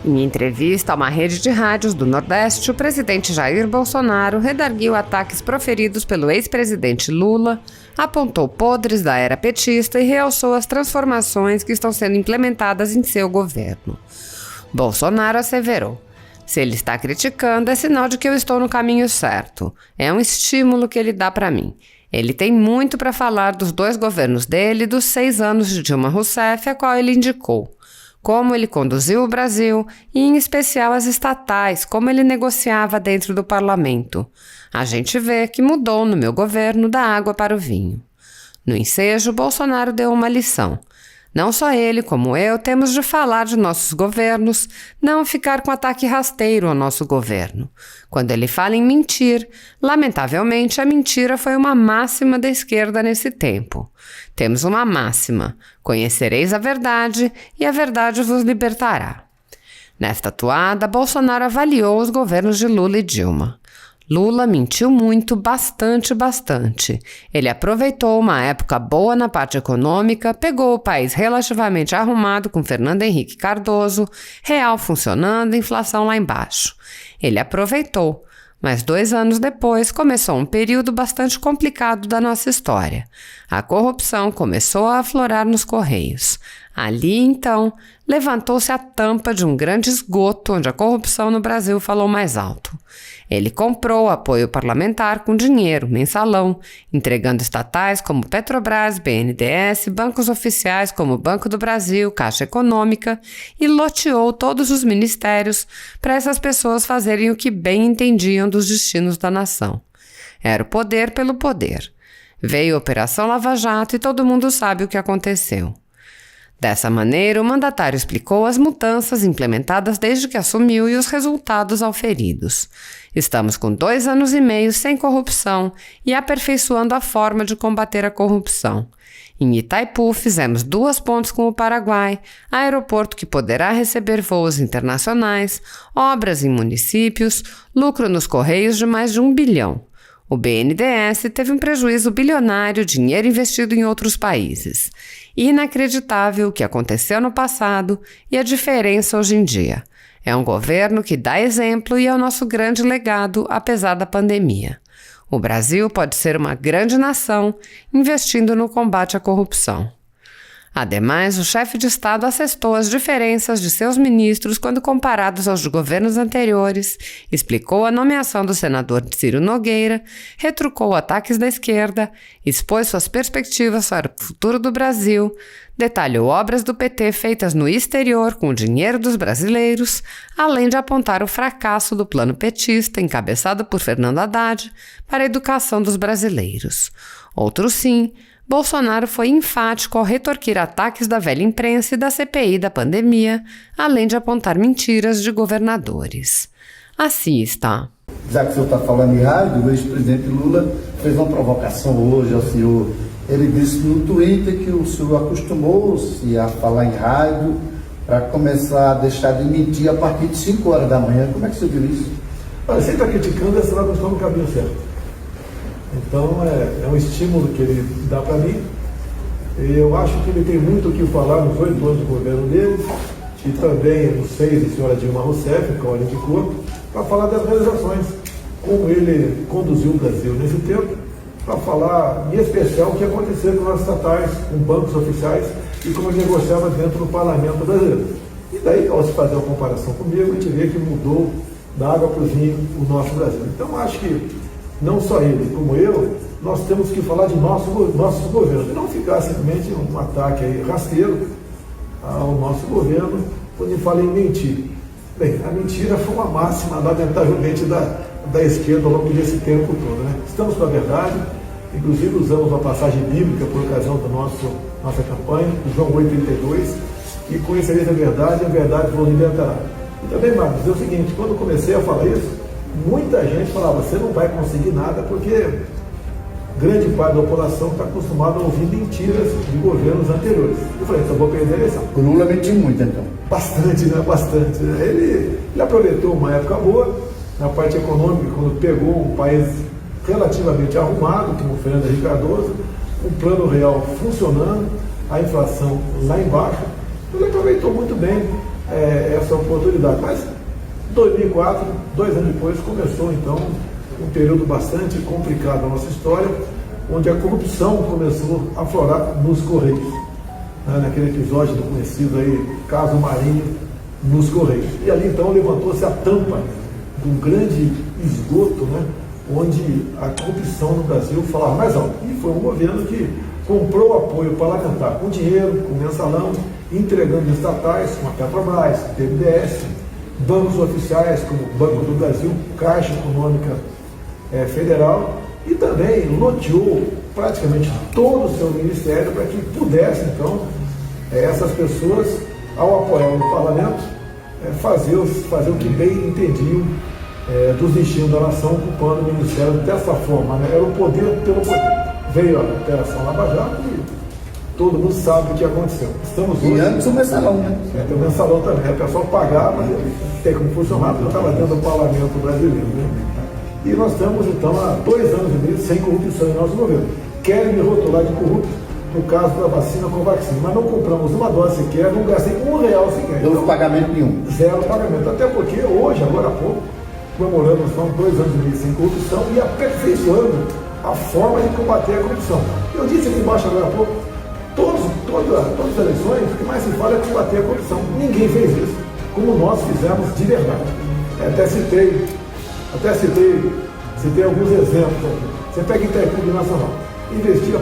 Em entrevista a uma rede de rádios do Nordeste, o presidente Jair Bolsonaro redarguiu ataques proferidos pelo ex-presidente Lula, apontou podres da era petista e realçou as transformações que estão sendo implementadas em seu governo. Bolsonaro asseverou: se ele está criticando, é sinal de que eu estou no caminho certo. É um estímulo que ele dá para mim. Ele tem muito para falar dos 2 governos dele e dos 6 anos de Dilma Rousseff, a qual ele indicou. Como ele conduziu o Brasil e, em especial, as estatais, como ele negociava dentro do parlamento. A gente vê que mudou no meu governo da água para o vinho. No ensejo, Bolsonaro deu uma lição. Não só ele, como eu, temos de falar de nossos governos, não ficar com ataque rasteiro ao nosso governo. Quando ele fala em mentir, lamentavelmente a mentira foi uma máxima da esquerda nesse tempo. Temos uma máxima: conhecereis a verdade e a verdade vos libertará. Nesta toada, Bolsonaro avaliou os governos de Lula e Dilma. Lula mentiu muito, bastante. Ele aproveitou uma época boa na parte econômica, pegou o país relativamente arrumado com Fernando Henrique Cardoso, real funcionando, inflação lá embaixo. Ele aproveitou, mas 2 anos depois começou um período bastante complicado da nossa história. A corrupção começou a aflorar nos Correios. Ali, então, levantou-se a tampa de um grande esgoto onde a corrupção no Brasil falou mais alto. Ele comprou apoio parlamentar com dinheiro, mensalão, entregando estatais como Petrobras, BNDES, bancos oficiais como Banco do Brasil, Caixa Econômica e loteou todos os ministérios para essas pessoas fazerem o que bem entendiam dos destinos da nação. Era o poder pelo poder. Veio a Operação Lava Jato e todo mundo sabe o que aconteceu. Dessa maneira, o mandatário explicou as mudanças implementadas desde que assumiu e os resultados auferidos. Estamos com 2 anos e meio sem corrupção e aperfeiçoando a forma de combater a corrupção. Em Itaipu, fizemos 2 pontes com o Paraguai, aeroporto que poderá receber voos internacionais, obras em municípios, lucro nos Correios de mais de 1 bilhão. O BNDES teve um prejuízo bilionário, dinheiro investido em outros países. Inacreditável o que aconteceu no passado e a diferença hoje em dia. É um governo que dá exemplo e é o nosso grande legado, apesar da pandemia. O Brasil pode ser uma grande nação investindo no combate à corrupção. Ademais, o chefe de Estado assestou as diferenças de seus ministros quando comparados aos de governos anteriores, explicou a nomeação do senador Ciro Nogueira, retrucou ataques da esquerda, expôs suas perspectivas para o futuro do Brasil, detalhou obras do PT feitas no exterior com o dinheiro dos brasileiros, além de apontar o fracasso do plano petista, encabeçado por Fernando Haddad, para a educação dos brasileiros. Outro sim, Bolsonaro foi enfático ao retorquir ataques da velha imprensa e da CPI da pandemia, além de apontar mentiras de governadores. Assista. Já que o senhor está falando em rádio, o ex-presidente Lula fez uma provocação hoje ao senhor. Ele disse no Twitter que o senhor acostumou-se a falar em rádio para começar a deixar de mentir a partir de 5 horas da manhã. Como é que o senhor viu isso? Olha, você está criticando, você vai buscar no caminho certo. Então é um estímulo que ele dá para mim. Eu acho que ele tem muito o que falar nos 8 anos do governo dele e também nos 6 da senhora Dilma Rousseff, que ele indicou, para falar das realizações, como ele conduziu o Brasil nesse tempo, para falar em especial o que aconteceu com as estatais, com bancos oficiais e como ele negociava dentro do parlamento brasileiro. E daí, ao se fazer uma comparação comigo, a gente vê que mudou da água para o vinho o nosso Brasil. Então acho que não só ele, como eu, nós temos que falar de nossos governos, e não ficar simplesmente um ataque aí rasteiro ao nosso governo, quando ele fala em mentir. Bem, a mentira foi uma máxima, lamentavelmente, da esquerda ao longo desse tempo todo, né? Estamos com a verdade, inclusive usamos uma passagem bíblica por ocasião da nossa campanha, João 8,32, e conhecereis a verdade vos libertará. E também, Marcos, é o seguinte, quando eu comecei a falar isso, muita gente falava, você não vai conseguir nada porque grande parte da população está acostumada a ouvir mentiras de governos anteriores. Eu falei, então vou perder a eleição. O Lula mentiu muito, então. Bastante, né? Bastante. Ele aproveitou uma época boa, na parte econômica, quando pegou um país relativamente arrumado, como o Fernando Henrique Cardoso, um plano real funcionando, a inflação lá embaixo. Ele aproveitou muito bem essa oportunidade. Mas 2004, 2 anos depois, começou então um período bastante complicado na nossa história, onde a corrupção começou a aflorar nos Correios, né, naquele episódio do conhecido aí, caso Marinho nos Correios. E ali então levantou-se a tampa do grande esgoto, né, onde a corrupção no Brasil falava mais alto. E foi um governo que comprou apoio parlamentar com dinheiro, com mensalão, entregando estatais como a Petrobras, BNDES, bancos oficiais como o Banco do Brasil, Caixa Econômica Federal, e também loteou praticamente todo o seu ministério para que pudesse, então, essas pessoas, ao apoiar o parlamento, fazer o que bem entendiam dos destinos da nação, ocupando o ministério dessa forma, né? Era o poder pelo poder. Veio a Operação Lava Jato e todo mundo sabe o que aconteceu. Estamos hoje... E antes o mensalão, né? Tem o mensalão também. A pessoa pagava, tem como funcionar, porque eu estava dentro do parlamento brasileiro, né? E nós estamos, então, há 2 anos e meio sem corrupção em nosso governo. Querem me rotular de corrupto no caso da vacina Covaxin, mas não compramos uma dose sequer, não gastei R$1 sequer. Não houve pagamento nenhum. Zero pagamento. Até porque hoje, agora há pouco, comemoramos 2 anos e meio sem corrupção e aperfeiçoando a forma de combater a corrupção. Eu disse aqui embaixo agora há pouco, todas as eleições, o que mais se fala é combater a corrupção. Ninguém fez isso, como nós fizemos de verdade. Até citei alguns exemplos aqui. Você pega Itaipu Nacional, investia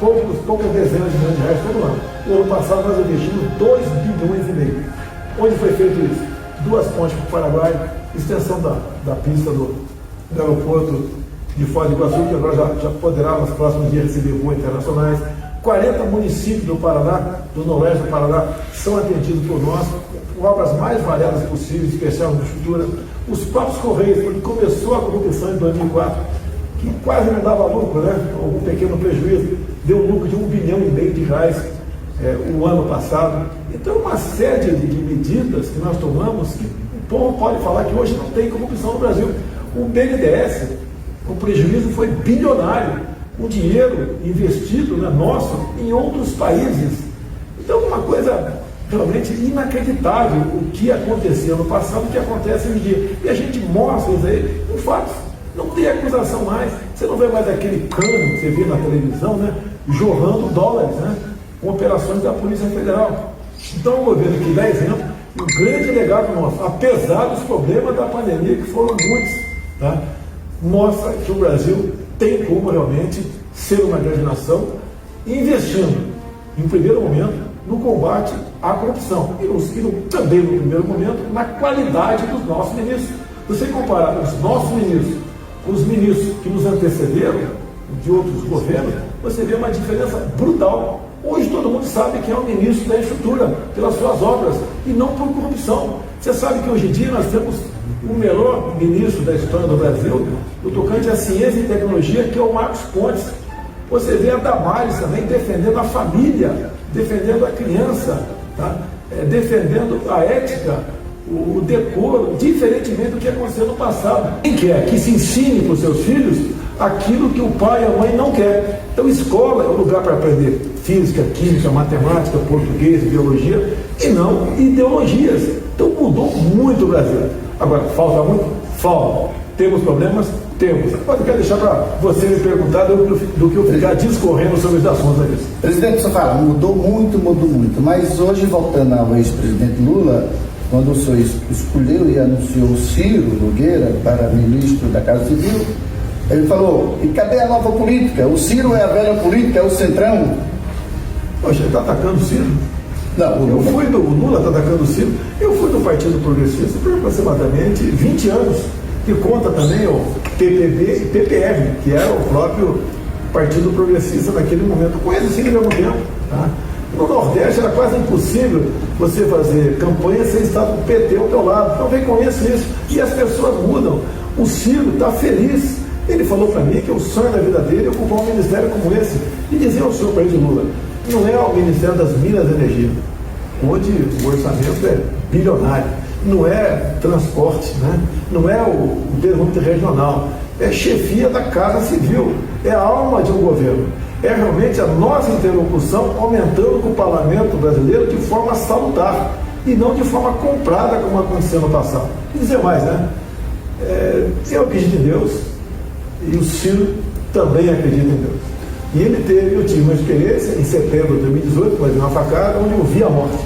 poucas dezenas de milhões de reais todo ano. No ano passado nós investimos 2,5 bilhões. Onde foi feito isso? 2 pontes para o Paraguai, extensão da pista do aeroporto de Foz do Iguaçu, que agora já poderá nos próximos dias receber voos internacionais. 40 municípios do Paraná, do Noroeste do Paraná, são atendidos por nós, com obras mais variadas possíveis, especial infraestrutura. Os próprios Correios, quando começou a corrupção em 2004, que quase não dava lucro, né? Um pequeno prejuízo, deu um lucro de R$1,5 bilhão o ano passado. Então, uma série de medidas que nós tomamos, que o povo pode falar que hoje não tem corrupção no Brasil. O BNDES, o prejuízo foi bilionário. O dinheiro investido, né, nosso em outros países. Então, uma coisa realmente inacreditável o que acontecia no passado, o que acontece hoje em dia. E a gente mostra isso aí em fatos. Não tem acusação mais. Você não vê mais aquele cano que você vê na televisão, né, jorrando dólares, né, com operações da Polícia Federal. Então, o governo que dá exemplo, e o grande legado nosso, apesar dos problemas da pandemia, que foram muitos, tá, mostra que o Brasil tem como realmente ser uma grande nação, investindo, em primeiro momento, no combate à corrupção e também, no primeiro momento, na qualidade dos nossos ministros. Você comparar os nossos ministros com os ministros que nos antecederam, de outros governos, você vê uma diferença brutal. Hoje todo mundo sabe que é o ministro da infraestrutura, pelas suas obras, e não por corrupção. Você sabe que hoje em dia nós temos o melhor ministro da história do Brasil, no tocante à ciência e tecnologia, que é o Marcos Pontes. Você vê a Damares também defendendo a família, defendendo a criança, tá? Defendendo a ética, o decoro, diferentemente do que aconteceu no passado. Quem quer que se ensine para os seus filhos aquilo que o pai e a mãe não querem. Então, escola é o lugar para aprender física, química, matemática, português, biologia, e não ideologias. Então, mudou muito o Brasil. Agora, falta muito? Falta. Temos problemas? Temos. Mas eu quero deixar para você me perguntar do que eu ficar discorrendo sobre os assuntos aqui. Presidente, você fala, mudou muito, mas hoje, voltando ao ex-presidente Lula, quando o senhor escolheu e anunciou o Ciro Nogueira para ministro da Casa Civil, ele falou, e cadê a nova política? O Ciro é a velha política, é o centrão. Poxa, ele está atacando o Ciro? Não, o Lula está atacando o Ciro. Eu fui do Partido Progressista por aproximadamente 20 anos, que conta também o PPB e PPR, que era o próprio Partido Progressista naquele momento. Conheço assim ao mesmo tempo. Tá? No Nordeste era quase impossível você fazer campanha sem estar com o PT ao teu lado. Então reconheço isso. E as pessoas mudam. O Ciro está feliz. Ele falou para mim que o sonho da vida dele é ocupar um ministério como esse. E dizer ao senhor presidente Lula, não é o Ministério das Minas e Energia, onde o orçamento é bilionário, não é transporte, né? Não é o desenvolvimento regional, é chefia da Casa Civil, é a alma de um governo, é realmente a nossa interlocução aumentando com o parlamento brasileiro de forma salutar. e não de forma comprada, como aconteceu no passado. E dizer mais, né? Eu acredito em Deus e o Ciro também acredita em Deus. E eu tive uma experiência em setembro de 2018, mas uma facada, onde eu vi a morte.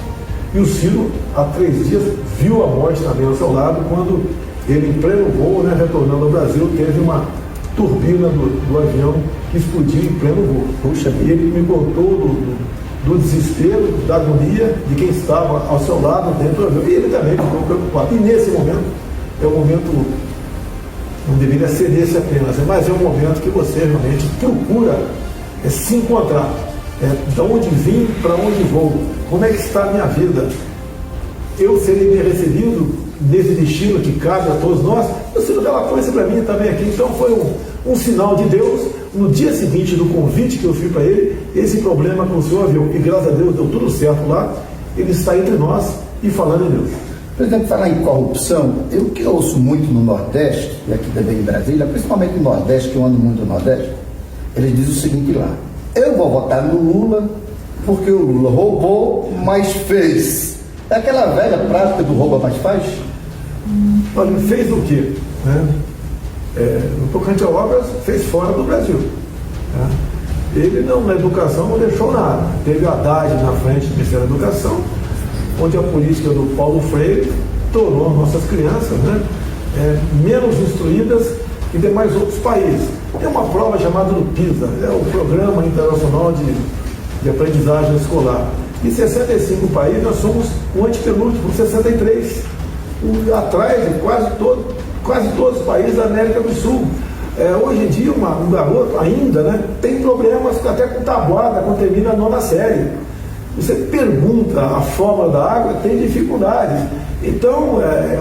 E o Ciro, há 3 dias, viu a morte também ao seu lado, quando ele, em pleno voo, né, retornando ao Brasil, teve uma turbina do avião que explodiu em pleno voo. Puxa, e ele me contou do desespero, da agonia de quem estava ao seu lado dentro do avião. E ele também ficou preocupado. E nesse momento, é um momento, não deveria ser desse apenas, mas é um momento que você realmente procura se encontrar. De onde vim, para onde vou, como é que está a minha vida, eu serei bem recebido nesse destino que cabe a todos nós. O Ciro relatou isso para mim também aqui, então foi um sinal de Deus. No dia seguinte do convite que eu fiz para ele, esse problema com o senhor viu, e graças a Deus deu tudo certo lá, ele está entre nós e falando em Deus. Presidente, falar em corrupção, eu que ouço muito no Nordeste, e aqui também em Brasília, principalmente no Nordeste, que eu ando muito no Nordeste, eles dizem o seguinte lá: eu vou votar no Lula porque o Lula roubou, mas fez. É aquela velha prática do rouba, mas faz? Olha, fez o quê? No tocante a obras, fez fora do Brasil. Né? Ele não, na educação, não deixou nada. Teve a Haddad na frente do Ministério da Educação, onde a política do Paulo Freire tornou nossas crianças, né, menos instruídas que demais outros países. Tem uma prova chamada do PISA, é o Programa Internacional de Aprendizagem Escolar. Em 65 países, nós somos o antepenúltimo, 63, atrás de quase todos os países da América do Sul. Hoje em dia, um garoto ainda, né, tem problemas até com tabuada quando termina a 9ª série. Você pergunta a fórmula da água, tem dificuldades. Então,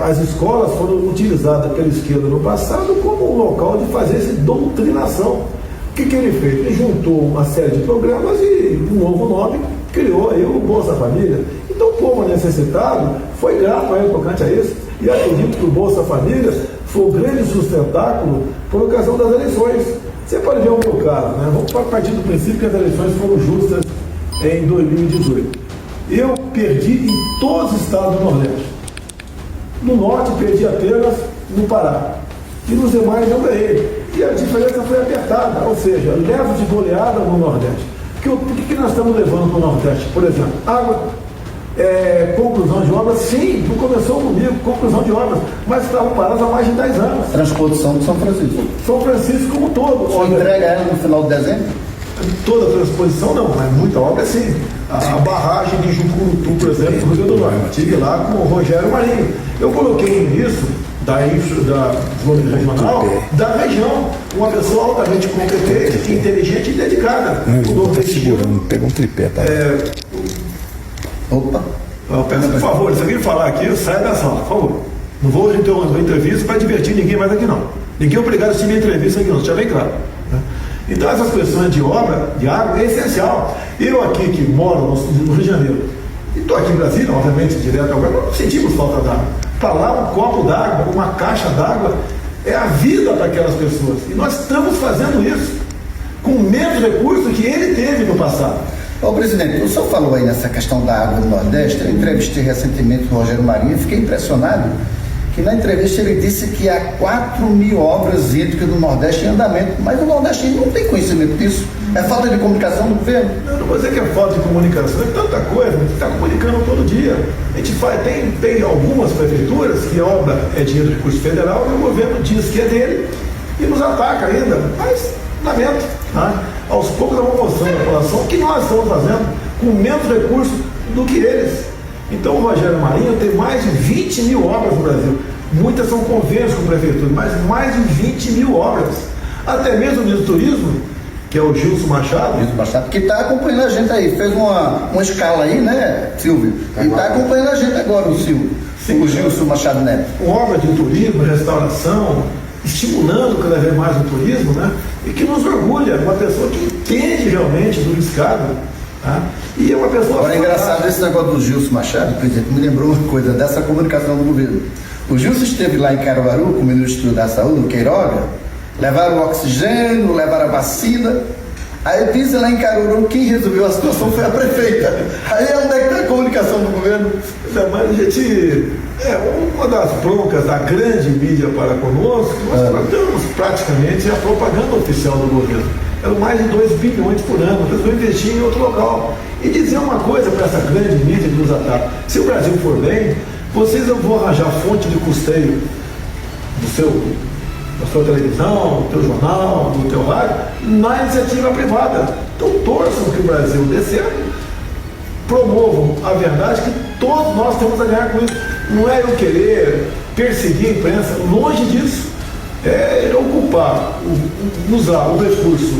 as escolas foram utilizadas pela esquerda no passado como um local de fazer essa doutrinação. O que ele fez? Ele juntou uma série de programas e um novo nome criou aí o Bolsa Família. Então, o povo necessitado foi grato a ele tocante a isso. E acredito que o Bolsa Família foi o grande sustentáculo por ocasião das eleições. Você pode ver o meu caso, né? Vamos partir do princípio que as eleições foram justas em 2018. Eu perdi em todos os estados do Nordeste. No Norte, perdi apenas no Pará. E nos demais, eu ganhei. E a diferença foi apertada, ou seja, levo de goleada no Nordeste. Por que nós estamos levando para o Nordeste? Por exemplo, água, conclusão de obras, sim, não começou comigo, conclusão de obras, mas estavam paradas há mais de 10 anos. Transposição de São Francisco. São Francisco como todo. Você entrega ela no final de dezembro? Toda transposição não, mas muita obra sim. A barragem de Jucurutu, por exemplo, no Rio do Norte. Estive lá com o Rogério Marinho. Eu coloquei um ministro da desenvolvimento regional da região, uma pessoa altamente competente, inteligente e dedicada. Pegou um tripé, tá? Opa! Por favor, se alguém falar aqui, sai da sala, por favor. Não vou interromper uma entrevista para divertir ninguém mais aqui não. Ninguém é obrigado a assistir minha entrevista aqui não, deixa bem claro. Né? Então essas questões de obra, de água, é essencial. Eu aqui que moro no Rio de Janeiro, e estou aqui em Brasília, obviamente, direto agora, não sentimos falta d'água. Para lá, um copo d'água, uma caixa d'água, é a vida para aquelas pessoas. E nós estamos fazendo isso com menos recursos que ele teve no passado. Ô, presidente, o senhor falou aí nessa questão da água no Nordeste. Eu entrevistei recentemente o Rogério Marinho e fiquei impressionado que na entrevista ele disse que há 4.000 obras hídricas no Nordeste em andamento, mas o Nordeste não tem conhecimento disso. É falta de comunicação do governo? Não vou dizer que é falta de comunicação, é tanta coisa, a gente está comunicando todo dia. A gente faz, tem algumas prefeituras que a obra é dinheiro de recurso federal e o governo diz que é dele e nos ataca ainda, mas lamento. Tá? Aos poucos nós vamos mostrando à população o que nós estamos fazendo com menos recursos do que eles. Então o Rogério Marinho tem mais de 20.000 obras no Brasil. Muitas são convênios com prefeitura, mas mais de 20.000 obras. Até mesmo o ministro do Turismo, que é o Gilson Machado. Gilson Machado, que está acompanhando a gente aí, fez uma escala aí, né, Silvio? E está acompanhando a gente agora, o Silvio. Sim, o Gilson Machado Neto. Obra de turismo, restauração, estimulando cada vez mais o turismo, né? E que nos orgulha, uma pessoa que entende realmente do riscado. Tá? E é uma pessoa. Agora é engraçado esse negócio do Gilson Machado, presidente, me lembrou uma coisa dessa comunicação do governo. O Gilson esteve lá em Caruaru com o ministro da Saúde, o Queiroga, levaram o oxigênio, levaram a vacina. Aí dizem lá em Caruru, quem resolveu a situação foi a prefeita. Aí onde é que está a comunicação do governo? Mas a gente, uma das broncas da grande mídia para conosco, nós tratamos praticamente a propaganda oficial do governo. Eram mais de 2 bilhões por ano, eles vão investir em outro local. E dizer uma coisa para essa grande mídia que nos ataca: se o Brasil for bem, vocês vão arranjar fonte de custeio da sua televisão, do teu jornal, do teu rádio, na iniciativa privada. Então torçam que o Brasil dê certo, promovam a verdade, que todos nós temos a ganhar com isso. Não é eu querer perseguir a imprensa, longe disso. É ocupar, usar o recurso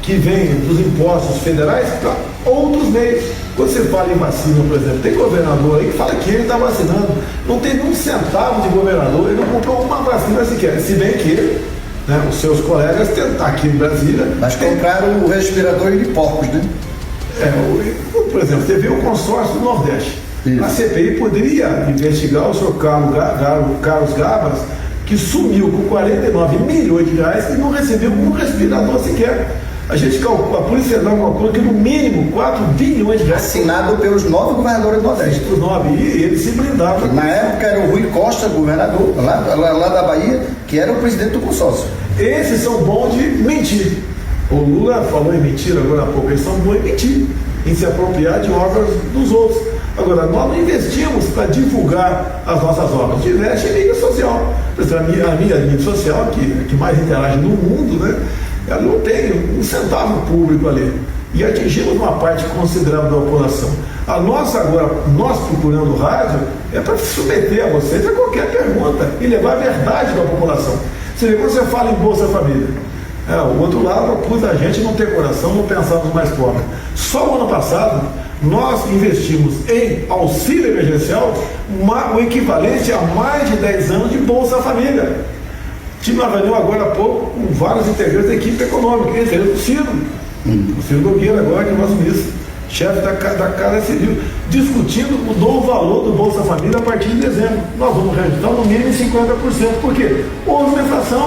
que vem dos impostos federais para outros meios. Quando você fala em vacina, por exemplo, tem governador aí que fala que ele está vacinando, não tem um centavo de governador, ele não comprou uma vacina sequer, se bem que os seus colegas tentar aqui em Brasília... Mas compraram o respirador de porcos, né? Por exemplo, você vê o consórcio do Nordeste. Isso. A CPI poderia investigar o senhor Carlos Gabas, que sumiu com 49 milhões de reais e não recebeu um respirador sequer. A Polícia Federal calcula que no mínimo 4 bilhões de reais. Assinado pelos 9 governadores do Nordeste. Os 9, e eles se blindavam. Na época era o Rui Costa, governador, lá da Bahia, que era o presidente do consórcio. Esses são bons de mentir. O Lula falou em mentira agora há pouco, eles são bons em mentir, em se apropriar de obras dos outros. Agora, nós não investimos para divulgar as nossas obras, a gente investe em mídia social. Por exemplo, a minha mídia social, que mais interage no mundo, né? Ela não tem um centavo público ali. E atingimos uma parte considerável da população. Nós procurando rádio, é para submeter a vocês a qualquer pergunta e levar a verdade para a população. Você vê, quando você fala em Bolsa Família, o outro lado acusa a gente de não ter coração, não pensar nos mais pobres. Só no ano passado, nós investimos em auxílio emergencial o equivalente a mais de 10 anos de Bolsa Família. Tive uma reunião agora há pouco com vários integrantes da equipe econômica, entre eles o Ciro Nogueira, agora, que é o nosso ministro, chefe da Casa Civil, discutindo o novo valor do Bolsa Família a partir de dezembro. Nós vamos reajustar no mínimo 50%. Por quê? Houve uma inflação.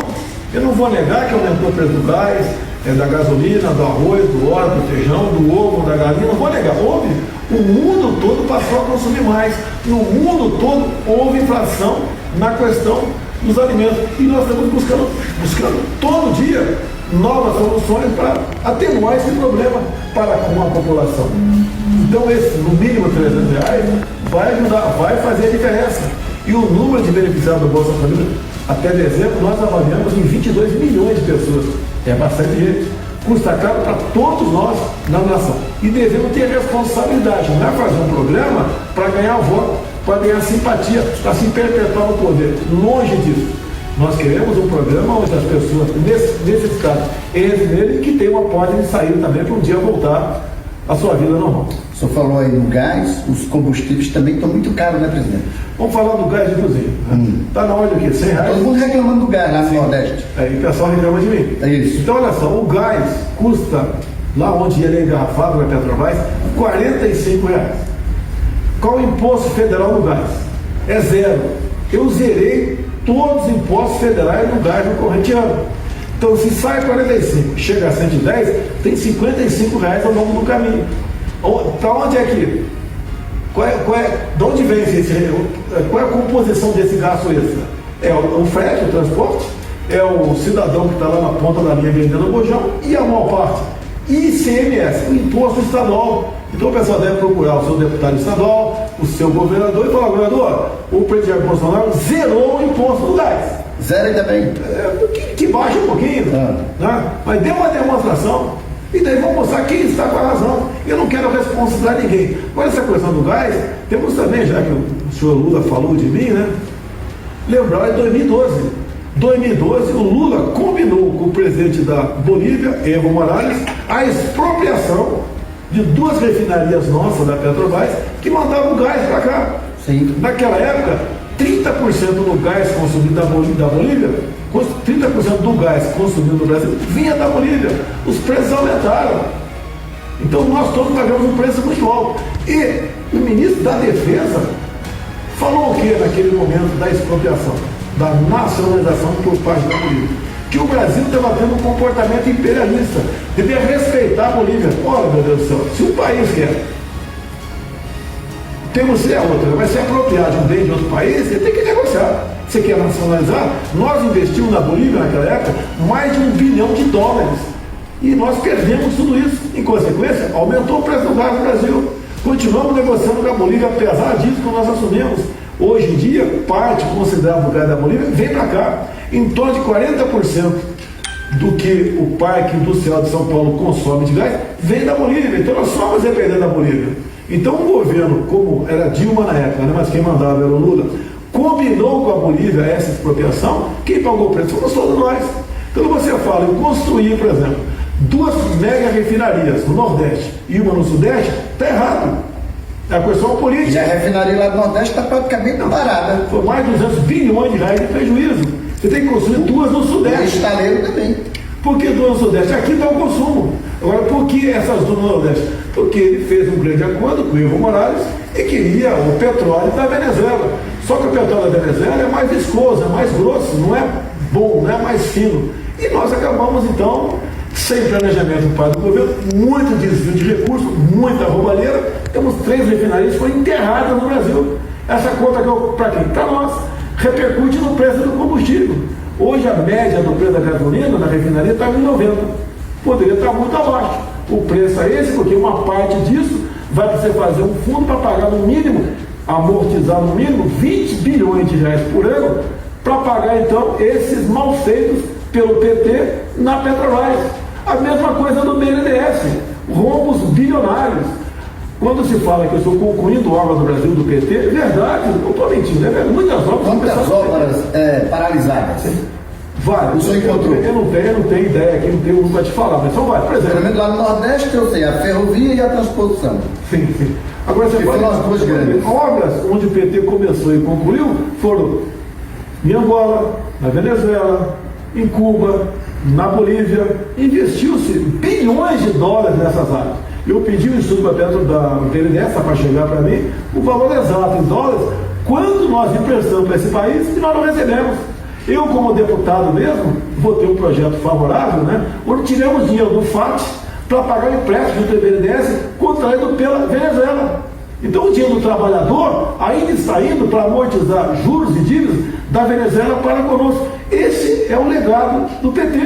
Eu não vou negar que aumentou o preço do gás, da gasolina, do arroz, do óleo, do feijão, do ovo, da galinha, não vou negar. Houve. O mundo todo passou a consumir mais. No mundo todo houve inflação na questão dos alimentos. E nós estamos buscando todo dia novas soluções para atenuar esse problema para com a população. Então esse, no mínimo R$300, vai ajudar, vai fazer a diferença. E o número de beneficiados do Bolsa Família, até dezembro, nós avaliamos em 22 milhões de pessoas. É bastante gente. Custa caro para todos nós na nação. E devemos ter responsabilidade, não é fazer um programa para ganhar voto, para ganhar simpatia, para se perpetuar no poder. Longe disso. Nós queremos um programa onde as pessoas necessitadas entrem nele e que tenham uma porta de saída também para um dia voltar à sua vida normal. O senhor falou aí no gás, os combustíveis também estão muito caros, né, presidente? Vamos falar do gás de cozinha. Está na hora do quê? R$100? Todo mundo reclamando do gás lá no Nordeste. E o pessoal reclama de mim. É isso. Então, olha só, o gás custa, lá onde ele é engarrafado na Petrobras, R$45. Qual o imposto federal no gás? É zero. Eu zerei todos os impostos federais no gás no corrente ano. Então, se sai 45, chega a 110, tem R$55 ao longo do caminho. Para onde é que? De onde vem qual é a composição desse gasto extra? É o frete, o transporte, é o cidadão que está lá na ponta da linha vendendo o bojão e a maior parte. ICMS, o imposto estadual. Então o pessoal deve procurar o seu deputado estadual, o seu governador e falar: governador, o presidente Bolsonaro zerou o imposto do gás. Zero ainda bem. Que baixa um pouquinho, né? Mas deu uma demonstração. E daí vamos mostrar quem está com a razão. Eu não quero responsabilizar ninguém. Agora, essa questão do gás, temos também, já que o senhor Lula falou de mim, né? Lembrar de 2012. 2012, o Lula combinou com o presidente da Bolívia, Evo Morales, a expropriação de 2 refinarias nossas da Petrobras que mandavam gás para cá. Sim. Naquela época, 30% do gás consumido da Bolívia, 30% do gás consumido no Brasil vinha da Bolívia. Os preços aumentaram. Então nós todos pagamos um preço muito alto. E o ministro da Defesa falou o que naquele momento da expropriação, da nacionalização por parte da Bolívia? que o Brasil estava tendo um comportamento imperialista, devia respeitar a Bolívia. Olha, meu Deus do céu, se um país quer temos é outra, vai se apropriar de um bem de outro país, ele tem que negociar. Você quer nacionalizar? Nós investimos na Bolívia naquela época mais de $1 bilhão e nós perdemos tudo isso. Em consequência, aumentou o preço do gás no Brasil. Continuamos negociando com a Bolívia, apesar disso que nós assumimos. Hoje em dia, parte considerável do gás da Bolívia vem para cá. Em torno de 40% do que o Parque Industrial de São Paulo consome de gás vem da Bolívia. Então nós somos dependentes da Bolívia. Então um governo, como era Dilma na época, né, mas quem mandava era o Lula, combinou com a Bolívia essa expropriação, quem pagou o preço fomos todos nós. Quando você fala em construir, por exemplo, 2 mega refinarias no Nordeste e uma no Sudeste, está errado. É a questão política. E a refinaria lá do Nordeste está praticamente parada. Foi mais de R$200 bilhões de prejuízo. Você tem que construir 2 no Sudeste. E estaleiro também. Por que 2 no Sudeste? Aqui está o consumo. Agora, por que essas 2 no Nordeste? Porque ele fez um grande acordo com o Evo Morales e queria o petróleo da Venezuela. Só que o petróleo da Venezuela é mais viscoso, é mais grosso, não é bom, não é mais fino. E nós acabamos, então, sem planejamento para o governo, muito desvio de recursos, muita roubalheira. Temos 3 refinarias que foram enterradas no Brasil. Essa conta para quem? Para nós. Repercute no preço do combustível. Hoje a média do preço da gasolina na refinaria está em 1,90. Poderia estar muito abaixo. O preço é esse, porque uma parte disso vai para você fazer um fundo para pagar no mínimo, amortizar no mínimo R$20 bilhões por ano, para pagar então esses mal feitos pelo PT na Petrobras. A mesma coisa do BNDES, rombos bilionários. Quando se fala que eu estou concluindo obras do Brasil do PT, é verdade, não estou mentindo, é verdade. Muitas obras. Quantas obras paralisadas? Várias. O senhor encontrou? Eu não tenho ideia aqui, não tenho um para te falar, mas são várias. Por exemplo, pelo menos lá no Nordeste eu sei, a ferrovia e a transposição. Sim, sim. Agora você foram as 2 grandes. Obras onde o PT começou e concluiu foram em Angola, na Venezuela, em Cuba, na Bolívia. Investiu-se bilhões de dólares nessas áreas. Eu pedi um estudo dentro da BNDES para chegar para mim o valor exato em dólares, quanto nós emprestamos para esse país e nós não recebemos. Eu, como deputado mesmo, votei um projeto favorável, né, onde tiramos dinheiro do FAT para pagar o empréstimo do BNDES contraído pela Venezuela. Então o dinheiro do trabalhador ainda está indo para amortizar juros e dívidas da Venezuela para conosco. Esse é o legado do PT.